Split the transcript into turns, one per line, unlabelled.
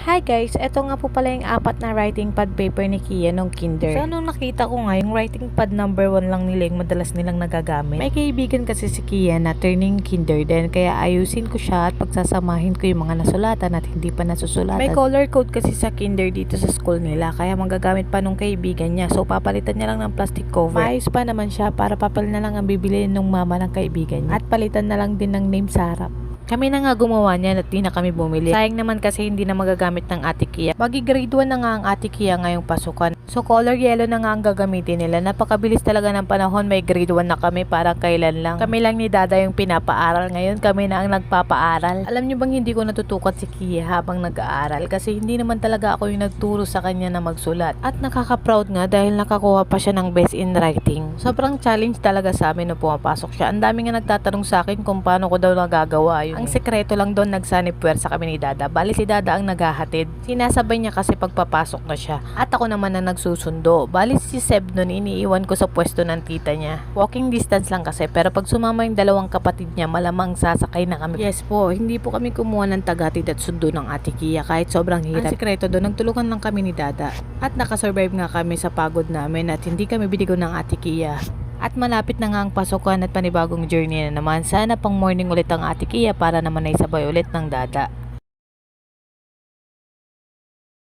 Hi guys, eto nga po pala yung apat na writing pad paper ni Kia nung kinder. So nung nakita ko nga, yung writing pad number 1 lang nila yung madalas nilang nagagamit. May kaibigan kasi si Kia na turning kinder din, kaya ayusin ko siya at pagsasamahin ko yung mga nasulatan at hindi pa nasusulatan. May color code kasi sa kinder dito sa school nila, kaya magagamit pa nung kaibigan niya. So papalitan niya lang ng plastic cover. Maayos pa naman siya, para papel na lang ang bibili nung mama ng kaibigan niya. At palitan na lang din ng name sa harap. Kami na nga gumawa niyan at di na kami bumili. Sayang naman kasi hindi na magagamit ng Ate Kia. Bagi grade 1 na nga ang Ate Kia ngayong pasukan. So color yellow na nga ang gagamitin nila. Napakabilis talaga ng panahon, may grade 1 na kami, parang kailan lang. Kami lang ni Dada yung pinapaaral ngayon, kami na ang nagpapaaral. Alam niyo bang hindi ko natutukat si Kia habang nag-aaral kasi hindi naman talaga ako yung nagturo sa kanya na magsulat. At nakaka-proud nga dahil nakakuha pa siya ng best in writing. Sobrang challenge talaga sa amin nung pumapasok siya. Ang dami nga nagtatanong sa akin kung paano ko daw nagagawa yun. Ang sekreto lang doon, nagsanib puwersa kami ni Dada. Bali si Dada ang naghahatid. Sinasabay niya kasi pagpapasok na siya. At ako naman na nagsusundo. Bali si Seb noon, iniiwan ko sa pwesto ng tita niya. Walking distance lang kasi, pero pag sumama yung dalawang kapatid niya, malamang sasakay na kami. Yes po, hindi po kami kumuha ng tagatid at sundo ng Ate Kia kahit sobrang hirap. Ang sekreto doon, nagtulungan lang kami ni Dada. At nakasurvive nga kami sa pagod namin at hindi kami binigo ng Ate Kia. At malapit na nga ang pasukan at panibagong journey na naman. Sana pang morning ulit ang Ate Kia para naman ay sabay ulit ng Dada.